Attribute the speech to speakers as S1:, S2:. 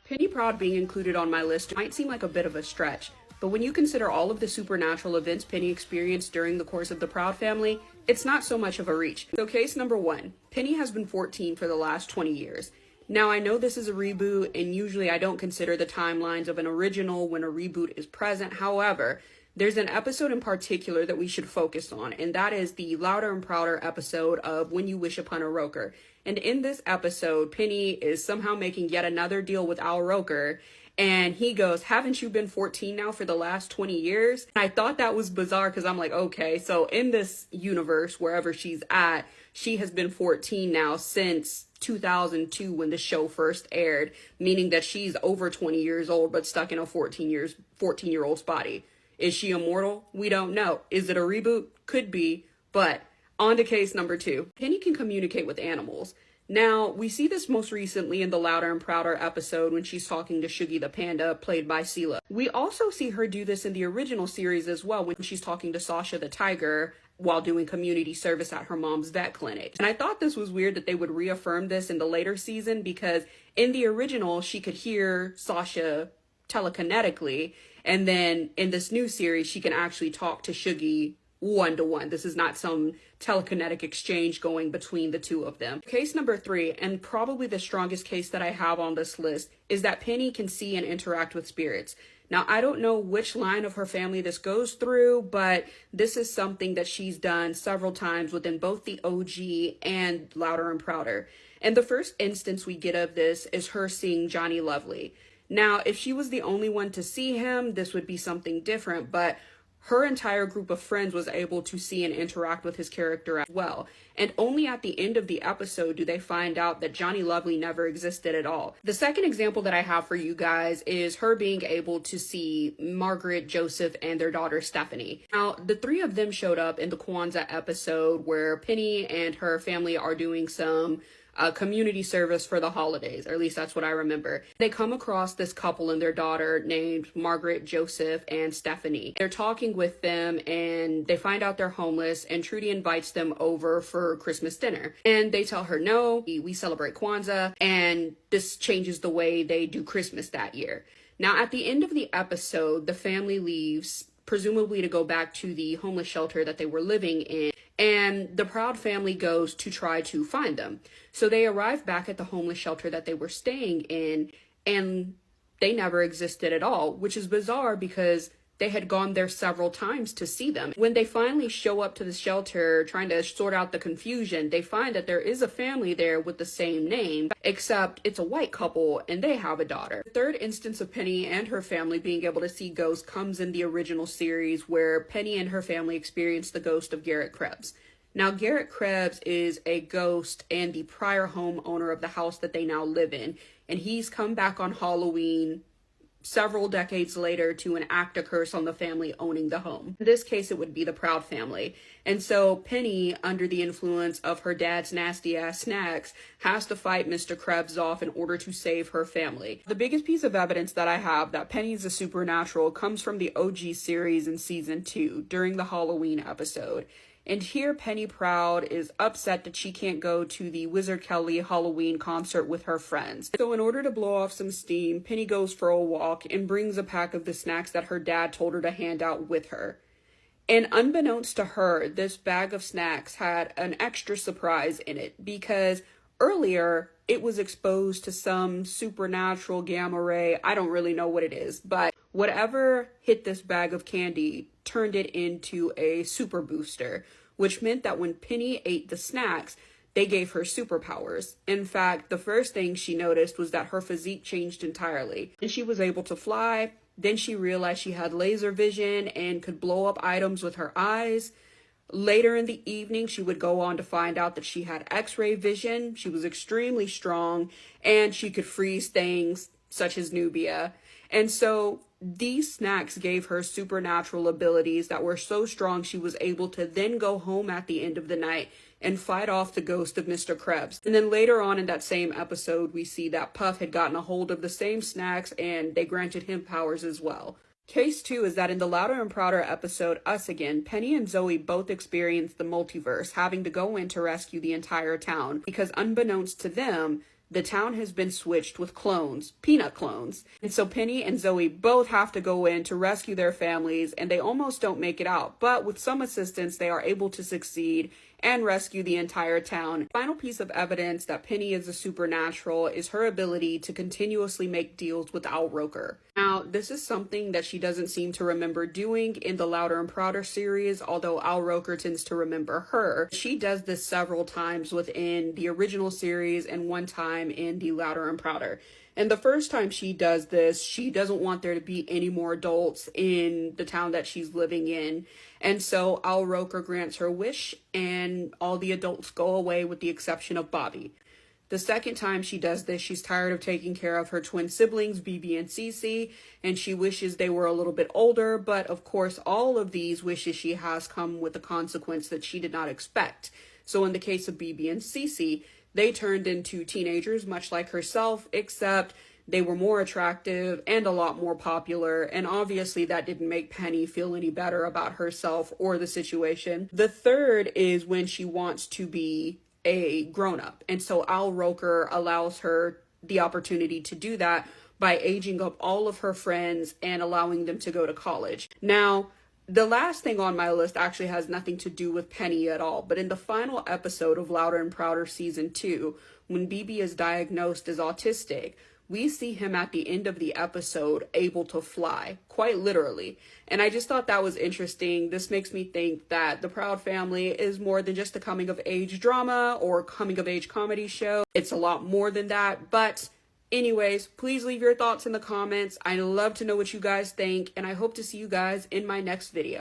S1: Penny Proud being included on my list might seem like a bit of a stretch, but when you consider all of the supernatural events Penny experienced during the course of the Proud family, it's not so much of a reach. So case number 1, Penny has been 14 for the last 20 years. Now I know this is a reboot, and usually I don't consider the timelines of an original when a reboot is present. However, there's an episode in particular that we should focus on, and that is the Louder and Prouder episode of When You Wish Upon a Roker. And in this episode, Penny is somehow making yet another deal with Al Roker, and he goes, "Haven't you been 14 now for the last 20 years? And I thought that was bizarre because I'm like, okay, so in this universe, wherever she's at, she has been 14 now since 2002 when the show first aired, meaning that she's over 20 years old but stuck in a 14-year-old's body. Is she immortal? We don't know. Is it a reboot? Could be. But on to case number 2. Penny can communicate with animals. Now, we see this most recently in the Louder and Prouder episode when she's talking to Shuggy the panda, played by Sela. We also see her do this in the original series as well when she's talking to Sasha the tiger while doing community service at her mom's vet clinic. And I thought this was weird that they would reaffirm this in the later season, because in the original, she could hear Sasha telekinetically, and then in this new series, she can actually talk to Shuggy one-to-one. This is not some telekinetic exchange going between the two of them. Case number 3, and probably the strongest case that I have on this list, is that Penny can see and interact with spirits. Now, I don't know which line of her family this goes through, but this is something that she's done several times within both the OG and Louder and Prouder. And the first instance we get of this is her seeing Johnny Lovely. Now, if she was the only one to see him, this would be something different, but her entire group of friends was able to see and interact with his character as well. And only at the end of the episode do they find out that Johnny Lovely never existed at all. The second example that I have for you guys is her being able to see Margaret, Joseph, and their daughter Stephanie. Now, the 3 of them showed up in the Kwanzaa episode where Penny and her family are doing some community service for the holidays, or at least that's what I remember. They come across this couple and their daughter named Margaret, Joseph, and Stephanie. They're talking with them and they find out they're homeless, and Trudy invites them over for Christmas dinner. And they tell her, no, we celebrate Kwanzaa, and this changes the way they do Christmas that year. Now, at the end of the episode, the family leaves, presumably to go back to the homeless shelter that they were living in, and the Proud family goes to try to find them. So they arrive back at the homeless shelter that they were staying in, and they never existed at all, which is bizarre because they had gone there several times to see them. When they finally show up to the shelter trying to sort out the confusion, they find that there is a family there with the same name, except it's a white couple and they have a daughter. The third instance of Penny and her family being able to see ghosts comes in the original series, where Penny and her family experience the ghost of Garrett Krebs. Now, Garrett Krebs is a ghost and the prior homeowner of the house that they now live in, and he's come back on Halloween several decades later to enact a curse on the family owning the home. In this case, it would be the Proud family. And so Penny, under the influence of her dad's nasty ass snacks, has to fight Mr. Krebs off in order to save her family. The biggest piece of evidence that I have that Penny is a supernatural comes from the OG series in season 2 during the Halloween episode. And here Penny Proud is upset that she can't go to the Wizard Kelly Halloween concert with her friends. So in order to blow off some steam, Penny goes for a walk and brings a pack of the snacks that her dad told her to hand out with her. And unbeknownst to her, this bag of snacks had an extra surprise in it, because earlier it was exposed to some supernatural gamma ray. I don't really know what it is, but whatever hit this bag of candy turned it into a super booster, which meant that when Penny ate the snacks, they gave her superpowers. In fact, the first thing she noticed was that her physique changed entirely, and she was able to fly. Then she realized she had laser vision and could blow up items with her eyes. Later in the evening, she would go on to find out that she had X-ray vision. She was extremely strong, and she could freeze things such as Nubia. And so these snacks gave her supernatural abilities that were so strong she was able to then go home at the end of the night and fight off the ghost of Mr. Krebs. And then later on in that same episode, we see that Puff had gotten a hold of the same snacks and they granted him powers as well. Case 2 is that in the Louder and Prouder episode, Us Again, Penny and Zoe both experienced the multiverse, having to go in to rescue the entire town, because unbeknownst to them, the town has been switched with clones, peanut clones. And so Penny and Zoe both have to go in to rescue their families, and they almost don't make it out. But with some assistance, they are able to succeed and rescue the entire town. Final piece of evidence that Penny is a supernatural is her ability to continuously make deals with Al Roker. Now, this is something that she doesn't seem to remember doing in the Louder and Prouder series, although Al Roker tends to remember her. She does this several times within the original series and one time in the Louder and Prouder. And the first time she does this, she doesn't want there to be any more adults in the town that she's living in. And so Al Roker grants her wish and all the adults go away with the exception of Bobby. The second time she does this, she's tired of taking care of her twin siblings, BB and Cece, and she wishes they were a little bit older. But of course, all of these wishes she has come with a consequence that she did not expect. So in the case of BB and Cece, they turned into teenagers, much like herself, except they were more attractive and a lot more popular. And obviously that didn't make Penny feel any better about herself or the situation. The third is when she wants to be a grown-up. And so Al Roker allows her the opportunity to do that by aging up all of her friends and allowing them to go to college. Now, the last thing on my list actually has nothing to do with Penny at all, but in the final episode of Louder and Prouder Season 2, when BB is diagnosed as autistic, we see him at the end of the episode able to fly, quite literally. And I just thought that was interesting. This makes me think that The Proud Family is more than just a coming-of-age drama or coming-of-age comedy show. It's a lot more than that, but anyways, please leave your thoughts in the comments. I'd love to know what you guys think, and I hope to see you guys in my next video.